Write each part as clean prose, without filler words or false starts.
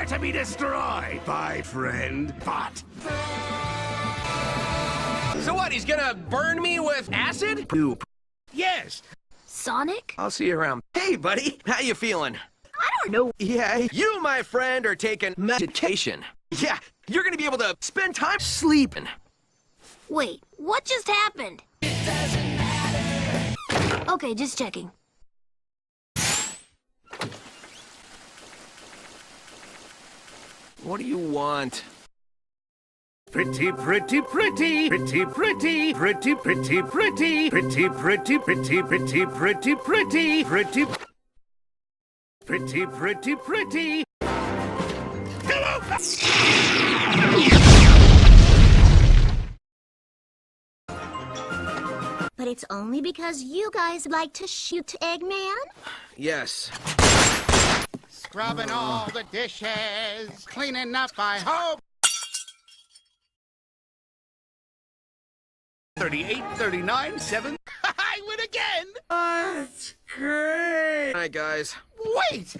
to be destroyed, my friend. But So what, he's gonna burn me with acid? Poop. yes, Sonic? I'll see you around. Hey, buddy, how you feeling? I don't know. Yeah, you, my friend, are taking medication. Yeah, you're gonna be able to spend time sleeping. Wait, what just happened? Okay, just checking. What do you want? pretty, pretty, pretty, pretty, pretty, pretty, pretty, pretty, pretty, pretty, pretty, pretty, pretty, pretty, pretty, pretty, pretty, pretty. Hello. But it's only because you guys like to shoot Eggman? Yes. Scrubbing all the dishes, cleaning up, I hope. 38, 39, 7. I win again! That's great. Hi, guys. Wait!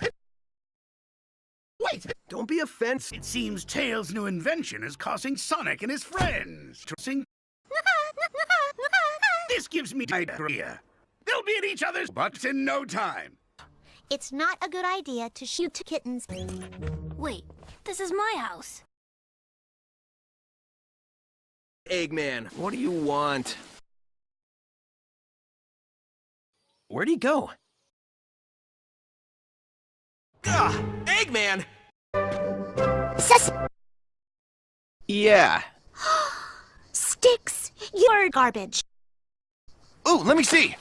Wait! Don't be offensive. It seems Tails' new invention is causing Sonic and his friends to sing. This gives me an idea. They'll be at each other's butts in no time. It's not a good idea to shoot kittens. Wait, this is my house. Eggman, what do you want? Where'd he go? Ah, Eggman! Yeah. Sticks, you're garbage. Ooh, let me see.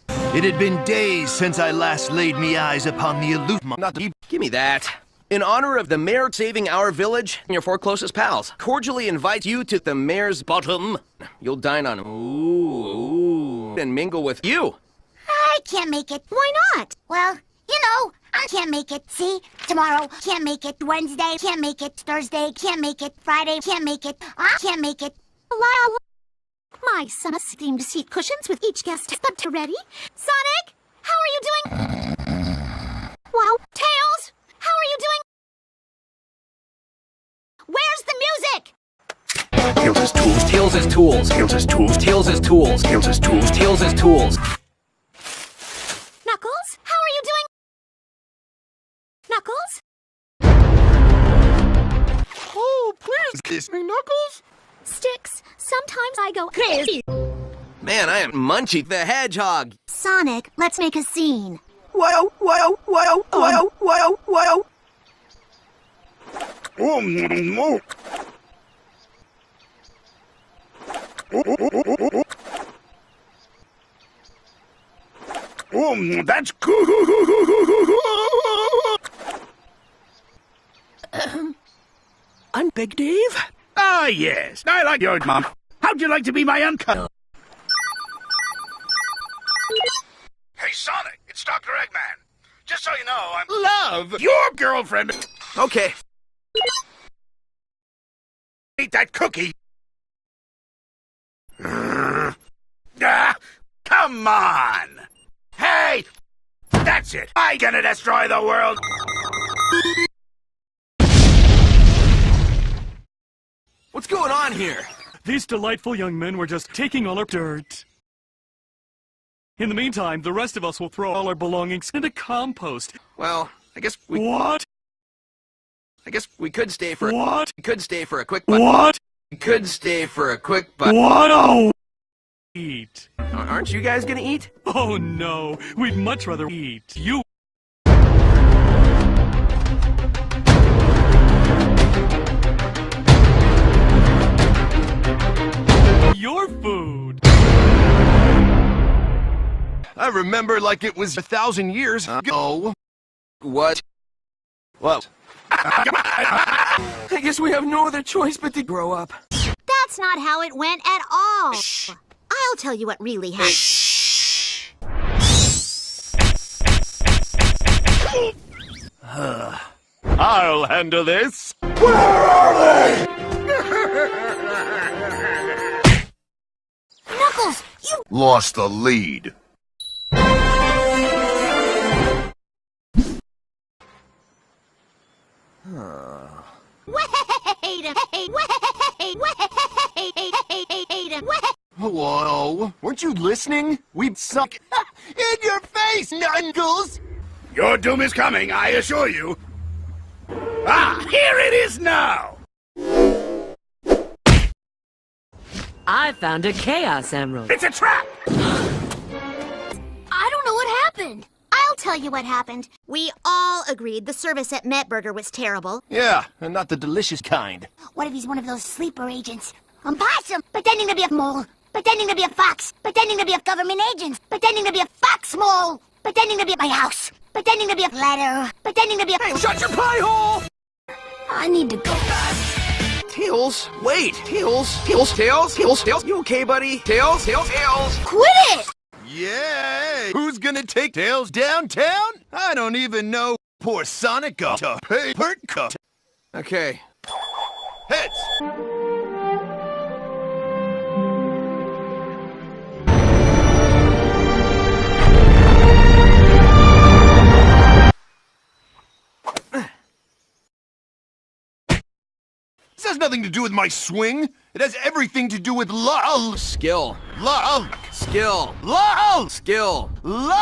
It had been days since I last laid me eyes upon the illusion. Not to give me that. In honor of the mayor saving our village and your 4 closest pals, cordially invite you to the mayor's bottom. You'll dine on ooh, and mingle with you. I can't make it. Why not? Well, you know, I can't make it. See? Tomorrow, can't make it. Wednesday, can't make it. Thursday, can't make it. Friday, can't make it. I can't make it. My son has themed seat cushions with each guest stubbed to ready. Sonic, how are you doing? Wow. Tails, how are you doing? Where's the music? Tails' is tools. Tails is tools. Tails' is tools. Tails is tools. Tails' is tools. Tails is tools. Knuckles, how are you doing? Knuckles? Oh, please kiss me, Knuckles. Sticks, sometimes I go crazy. Man, I am Munchie the Hedgehog. Sonic, let's make a scene. Wow, wow, wow, wow, wow, wow. Oh, no. Oh, that's good. I'm Big Dave. Ah, yes. I like your mom. How'd you like to be my uncle? Hey, Sonic, it's Dr. Eggman. Just so you know, I love your girlfriend. Okay. Eat that cookie. Come on. Hey, that's it. I'm gonna destroy the world. What's going on here? These delightful young men were just taking all our dirt. In the meantime, the rest of us will throw all our belongings into compost. Well, I guess we What? could stay for What? We could stay for a quick but What? We could stay for a quick but What? Oh! Eat. Aren't you guys gonna eat? Oh no, we'd much rather eat. You. Your food. I remember like it was 1,000 years ago. What? What? I guess we have no other choice but to grow up. That's not how it went at all. Shh. I'll tell you what really happened. Shh. I'll handle this. Knuckles, you... Lost the lead. Whoa, weren't you listening? We suck. In your face, Nunkles! Your doom is coming, I assure you. Ah, here it is now! I found a Chaos Emerald. It's a trap! I don't know what happened. I'll tell you what happened. We all agreed the service at Metburger was terrible. Yeah, and not the delicious kind. What if he's one of those sleeper agents? A possum, pretending to be a mole, pretending to be a fox, pretending to be a government agent, pretending to be a fox mole, pretending to be at my house, pretending to be a letter, pretending to be a... Hey, shut your pie hole! I need to go. Tails, wait. Tails. You okay, buddy? Tails. Quit it! Yay! Who's gonna take Tails downtown? I don't even know. Poor Sonic got a paper cut. Okay. Heads! This has nothing to do with my swing. It has everything to do with love. Skill. Love. Skill. Love. Skill. Love.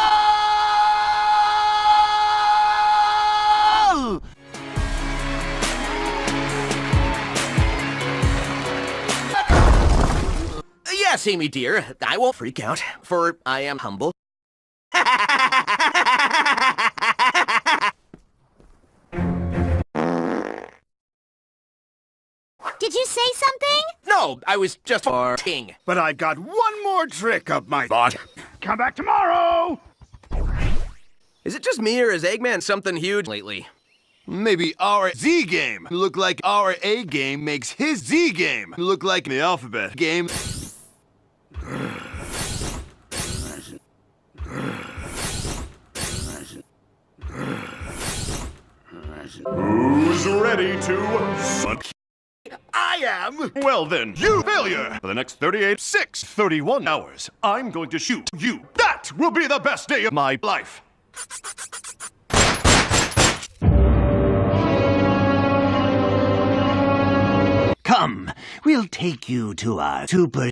Yes, Amy dear, I won't freak out, for I am humble. Did you say something? No, I was just farting. But I got one more trick up my butt. Come back tomorrow! Is it just me or is Eggman something huge lately? Maybe our Z game look like our A game makes his Z game look like the alphabet game. Who's ready to suck? I am! Well then, you failure! For the next 31 hours, I'm going to shoot you. That will be the best day of my life. Come, we'll take you to our super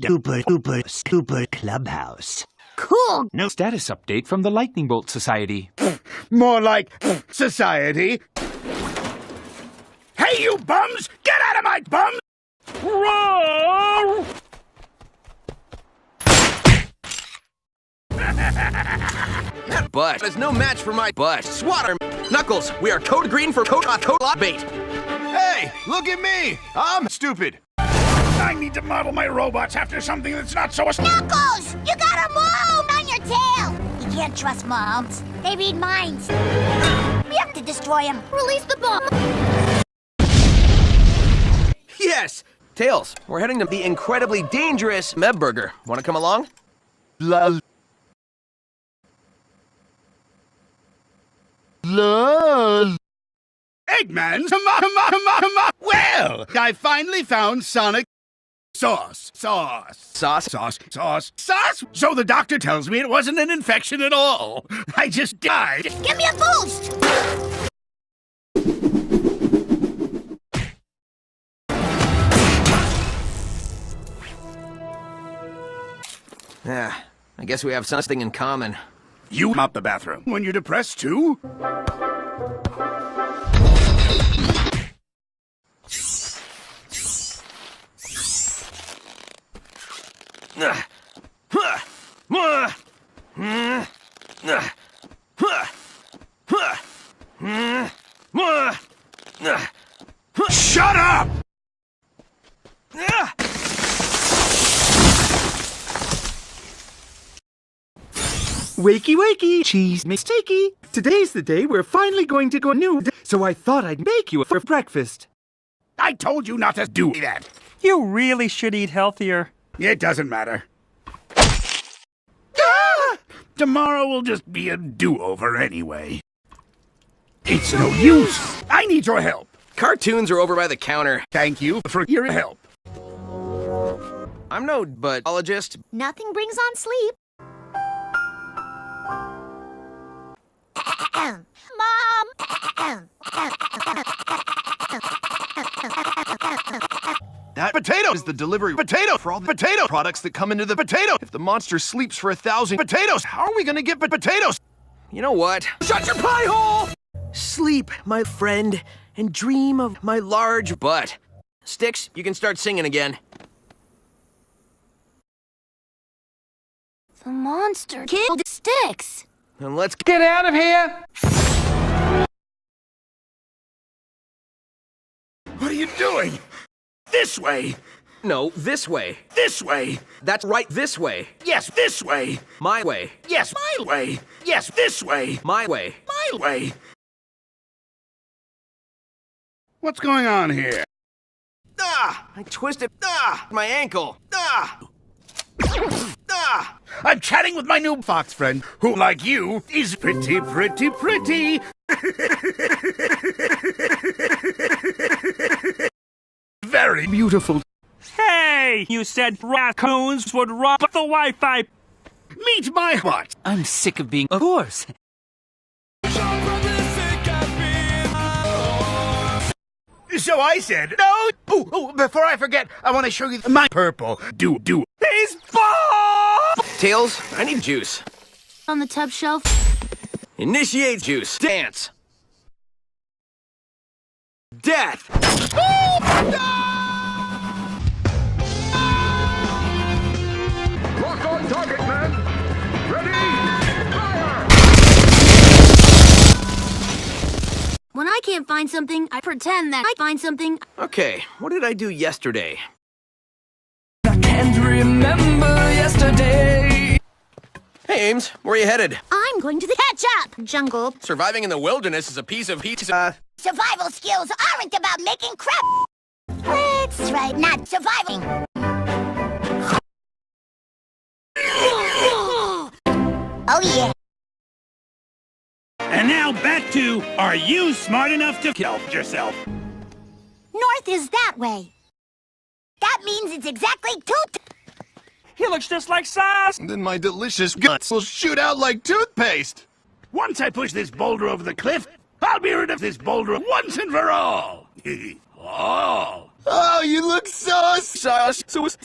clubhouse. Cool. No status update from the Lightning Bolt Society. More like society. Hey, you bums! Get out of my bum! That butt is no match for my butt. Swatter. Knuckles, we are code green for code lot bait. Hey, look at me! I'm stupid. I need to model my robots after something that's not so... Knuckles! You got a mold on your tail! You can't trust moms. They read minds. We have to destroy them. Release the bomb. Yes! Tails, we're heading to the incredibly dangerous Mebburger. Want to come along? Love. Eggman? Well, I finally found Sonic sauce. Sauce? Sauce? So the doctor tells me it wasn't an infection at all. I just died. Give me a boost! Yeah, I guess we have something in common. You mop the bathroom when you're depressed, too? Shut up! Wakey, wakey, cheese mistakey. Today's the day we're finally going to go nude, so I thought I'd make you for breakfast. I told you not to do that. You really should eat healthier. It doesn't matter. Ah! Tomorrow will just be a do-over anyway. It's no use. I need your help. Cartoons are over by the counter. Thank you for your help. I'm no biologist. Nothing brings on sleep. Mom! That potato is the delivery potato for all the potato products that come into the potato. If the monster sleeps for 1,000 potatoes, how are we gonna get potatoes? You know what? Shut your pie hole! Sleep, my friend, and dream of my large butt. Sticks, you can start singing again. The monster killed Sticks. Then let's get out of here! What are you doing? This way! No, this way. This way! That's right, this way. Yes, this way! My way. Yes, my way! Yes, this way! My way. My way! What's going on here? Ah! I twisted my ankle. I'm chatting with my new fox friend, who, like you, is pretty. Very beautiful. Hey! You said raccoons would rob the Wi-Fi! Meet my butt. I'm sick of being... Of course. So I said, no! Oh, before I forget, I want to show you my purple. Do. He's Bob! Tails, I need juice. On the tub shelf. Initiate juice. Dance. Death. Lock on target, man. Ready? Fire! When I can't find something, I pretend that I find something. Okay, what did I do yesterday? I can't remember yesterday. Hey, Ames, where are you headed? I'm going to the catch-up jungle. Surviving in the wilderness is a piece of Survival skills aren't about making crap. That's right, not surviving. Oh, yeah. And now back to, are you smart enough to kill yourself? North is that way. That means it's exactly 2. He looks just like Sauce! Then my delicious guts will shoot out like toothpaste. Once I push this boulder over the cliff, I'll be rid of this boulder once and for all. All. Oh, you look sus! Sauce. Sauce.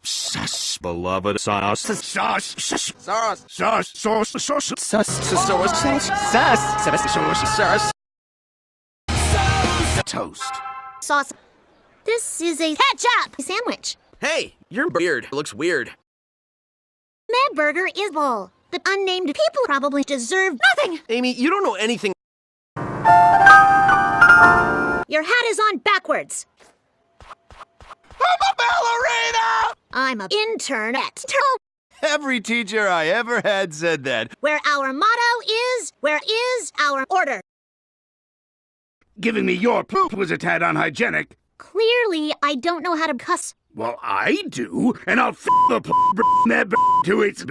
Sus, beloved sauce. Sauce. Sauce. Toast. Sauce. This is a ketchup sandwich. Hey, your beard looks weird. Mad Burger is bull. The unnamed people probably deserve nothing. Amy, you don't know anything. Your hat is on backwards. I'm a ballerina! I'm an intern at Every teacher I ever had said that. where our motto is, where is our order. Giving me your poop was a tad unhygienic. Clearly, I don't know how to cuss. Well, I do, and I'll the to its.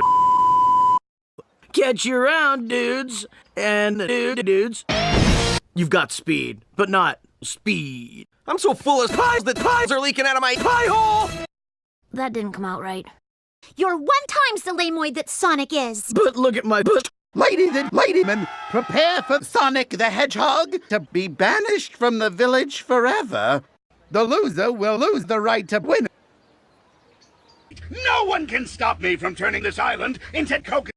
Catch you around, dudes. And dudes. You've got speed, but not speed. I'm so full of pies that pies are leaking out of my pie hole! That didn't come out right. You're 1 times the lamoid that Sonic is. But look at my butt. Ladymen, prepare for Sonic the Hedgehog to be banished from the village forever. The loser will lose the right to win. No one can stop me from turning this island into coke.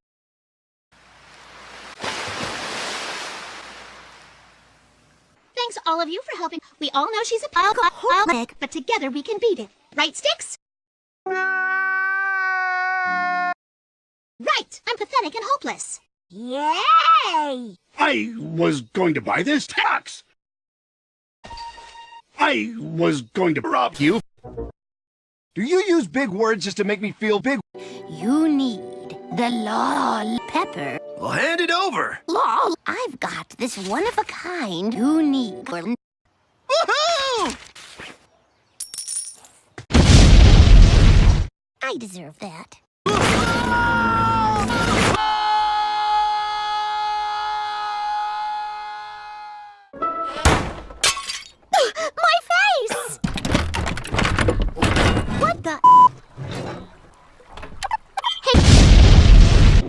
Thanks all of you for helping. We all know she's a alcoholic, but together we can beat it. Right, Sticks? Right, I'm pathetic and hopeless. Yay! I was going to buy this tax. I was going to rob you. Do you use big words just to make me feel big? You need the lol pepper. Well, hand it over. Lol, I've got this one of a kind you need. Woohoo! I deserve that. My face! What the? Hey!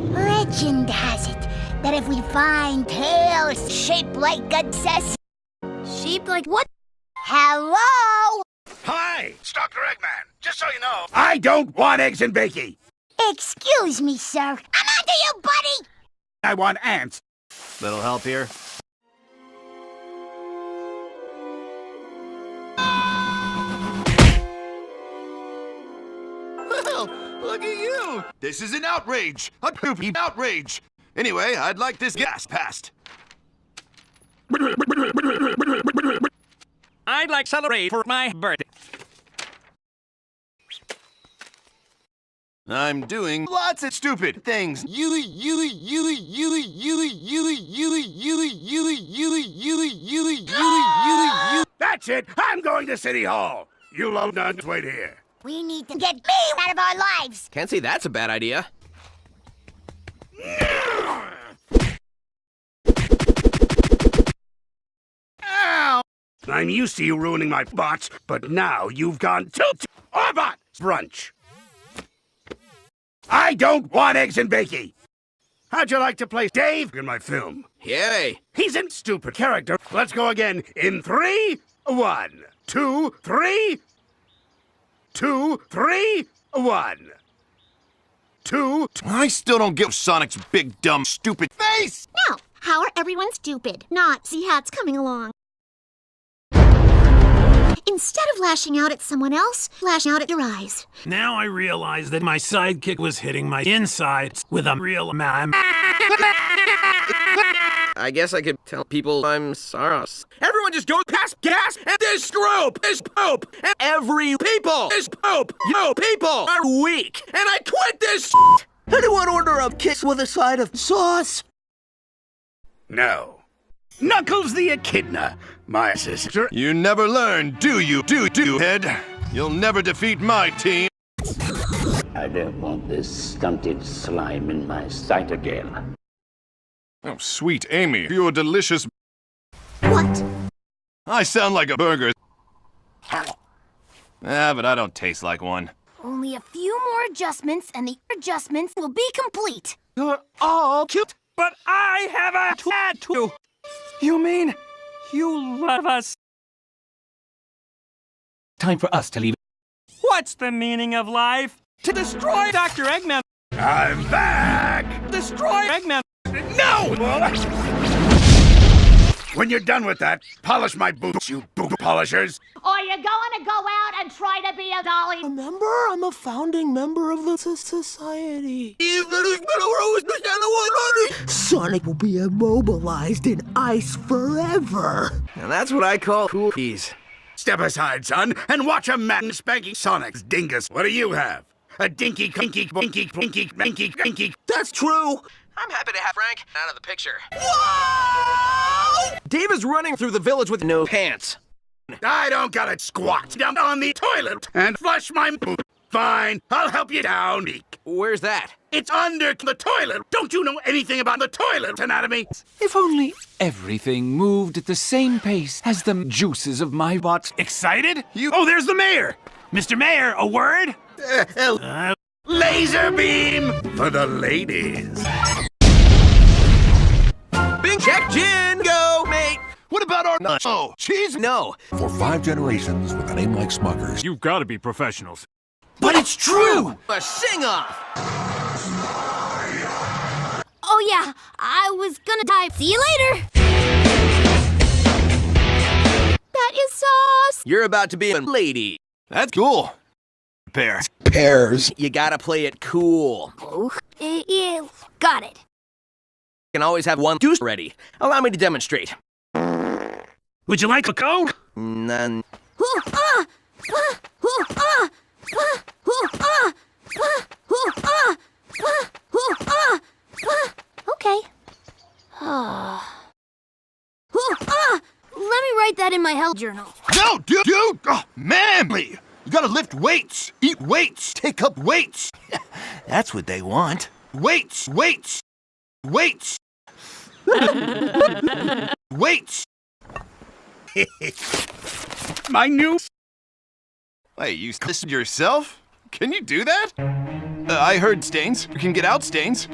Legend has it that if we find tails shaped like a cess... Sheep like what? Hello? Hi, it's Dr. Eggman. Just so you know, I don't want eggs and bacon. Excuse me, sir. I'm onto you, buddy! I want ants. Little help here? Well, look at you. This is an outrage. A poopy outrage. Anyway, I'd like this gas passed. I'd like to celebrate for my birthday. I'm doing lots of stupid things. that's it. I'm going to City Hall. You love nuns, wait here. We need to get me out of our lives. Can't say that's a bad idea. Ow! I'm used to you ruining my bots, but now you've gone to our bot brunch. I don't want eggs and bacon. How'd you like to play Dave in my film? Yay! He's a stupid character. Let's go again in 3, 1, 2, 3. 2, 3, 1. 2. I still don't get Sonic's big, dumb, stupid face! No, how are everyone stupid? Not see hats coming along. Instead of lashing out at someone else, lash out at your eyes. Now I realize that my sidekick was hitting my insides with a real man. I guess I could tell people I'm sorry. Everyone just goes past gas, and this group is poop, and every people is poop. You people are weak, and I quit this. Anyone order a kiss with a side of sauce? No. Knuckles the Echidna, my sister. You never learn, do you, head? You'll never defeat my team. I don't want this stunted slime in my sight again. Oh, sweet Amy, you're delicious. What? I sound like a burger. But I don't taste like one. Only a few more adjustments, and the adjustments will be complete. You're all cute, but I have a tattoo. You mean you love us? Time for us to leave. What's the meaning of life? To destroy Dr. Eggman. I'm back! Destroy Eggman. No! When you're done with that, polish my boots, you boot polishers. Or you're going to go out and try to be a dolly. Remember, I'm a founding member of the society. Sonic will be immobilized in ice forever. And that's what I call cookies. Step aside, son, and watch a man spanking Sonic's dingus. What do you have? A dinky, kinky, pinky, pinky, pinky, pinky. That's true. I'm happy to have Frank out of the picture. Whoa! Dave is running through the village with no pants. I don't gotta squat down on the toilet and flush my poop. Fine, I'll help you down. Where's that? It's under the toilet. Don't you know anything about the toilet anatomy? If only everything moved at the same pace as the juices of my bot. Excited? Oh, there's the mayor! Mr. Mayor, a word? Laser beam for the ladies. Bing check, gin, go, mate. What about our nacho cheese? No. For 5 generations with a name like Smuckers. You've got to be professionals. But it's true! A sing-off. Oh yeah, I was gonna die. See you later. That is sauce. You're about to be a lady. That's cool. Pears. Pears. You gotta play it cool. Oh, yeah, got it. You can always have one juice ready. Allow me to demonstrate. Would you like a Coke? None. Okay. Let me write that in my health journal. No, dude! Oh, manly! You gotta lift weights, eat weights, take up weights. That's what they want. Weights, weights, weights. Weights. My new... Wait, you listened yourself? Can you do that? I heard stains. You can get out stains.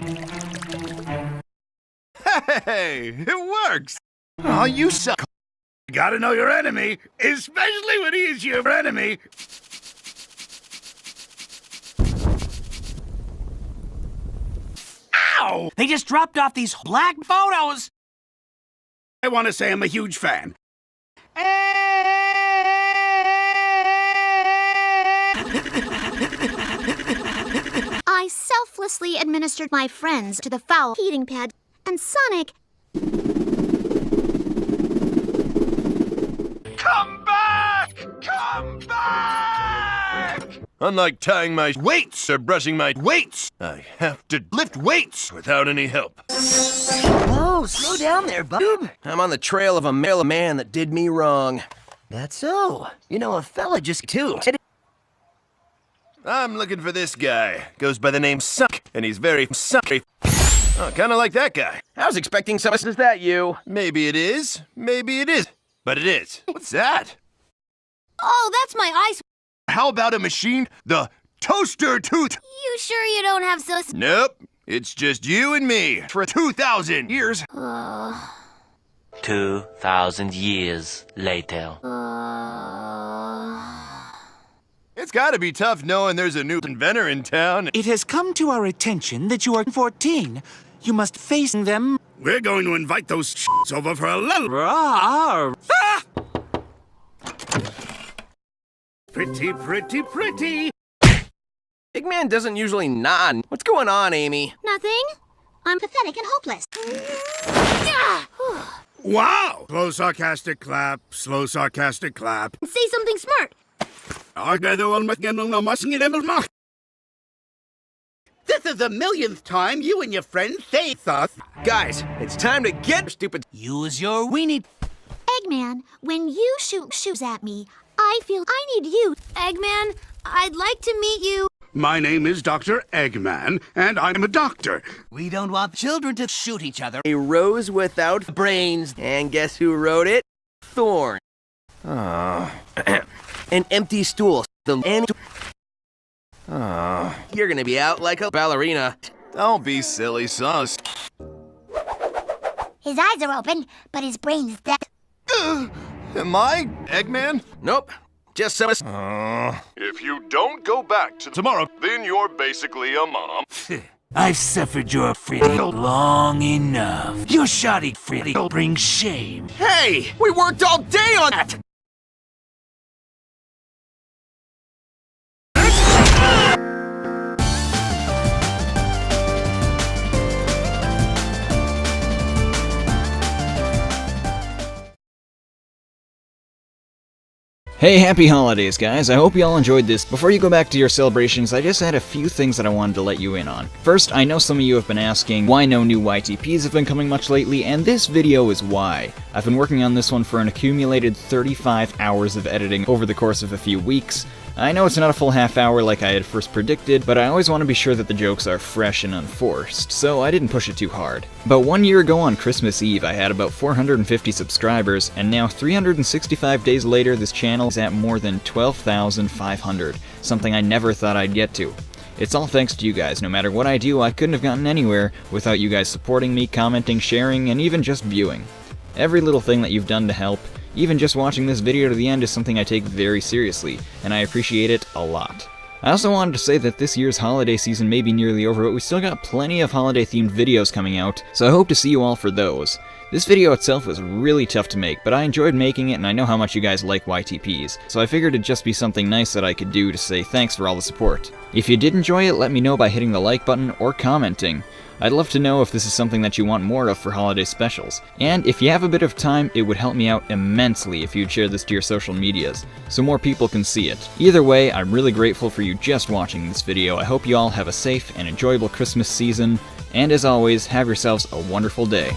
Hey, it works. Oh, you suck. You gotta know your enemy, especially when he is your enemy. Ow! They just dropped off these black photos. I want to say I'm a huge fan. I selflessly administered my friends to the foul heating pad, and Sonic... Come back! Come back! Unlike tying my weights or brushing my weights, I have to lift weights without any help. Whoa, slow down there, bub. I'm on the trail of a male man that did me wrong. That's so. You know, a fella just too. I'm looking for this guy. Goes by the name Suck, and he's very sucky. Oh, kind of like that guy. I was expecting some. Is that you? Maybe it is. Maybe it is. But it is. What's that? Oh, that's my ice. How about a machine? The toaster tooth. You sure you don't have so... Nope. It's just you and me for 2,000 years. 2,000 years later. It's gotta be tough knowing there's a new inventor in town. It has come to our attention that you are 14. You must face them. We're going to invite those shits over for a little... Rawr. Ah! Pretty, pretty, pretty. Big man doesn't usually nod. What's going on, Amy? Nothing. I'm pathetic and hopeless. Wow! Slow sarcastic clap, slow sarcastic clap. Say something smart. This is the millionth time you and your friend say sus. Guys, it's time to get stupid. Use your weenie. Eggman, when you shoot shoes at me, I feel I need you. Eggman, I'd like to meet you. My name is Dr. Eggman, and I'm a doctor. We don't want children to shoot each other. A rose without brains. And guess who wrote it? Thorn. Oh. An empty stool. You're gonna be out like a ballerina. Don't be silly, sus. His eyes are open, but his brain's dead. Am I Eggman? Nope. Just some... If you don't go back to tomorrow, then you're basically a mom. I've suffered your fate long enough. Your shoddy fate will bring shame. Hey! We worked all day on that! Hey, happy holidays, guys. I hope you all enjoyed this. Before you go back to your celebrations, I just had a few things that I wanted to let you in on. First, I know some of you have been asking why no new YTPs have been coming much lately, and this video is why. I've been working on this one for an accumulated 35 hours of editing over the course of a few weeks. I know it's not a full half hour like I had first predicted, but I always want to be sure that the jokes are fresh and unforced, so I didn't push it too hard. About 1 year ago on Christmas Eve, I had about 450 subscribers, and now 365 days later, this channel is at more than 12,500, something I never thought I'd get to. It's all thanks to you guys. No matter what I do, I couldn't have gotten anywhere without you guys supporting me, commenting, sharing, and even just viewing. Every little thing that you've done to help, even just watching this video to the end, is something I take very seriously, and I appreciate it a lot. I also wanted to say that this year's holiday season may be nearly over, but we still got plenty of holiday-themed videos coming out, so I hope to see you all for those. This video itself was really tough to make, but I enjoyed making it and I know how much you guys like YTPs, so I figured it'd just be something nice that I could do to say thanks for all the support. If you did enjoy it, let me know by hitting the like button or commenting. I'd love to know if this is something that you want more of for holiday specials. And if you have a bit of time, it would help me out immensely if you'd share this to your social medias, so more people can see it. Either way, I'm really grateful for you just watching this video. I hope you all have a safe and enjoyable Christmas season, and as always, have yourselves a wonderful day.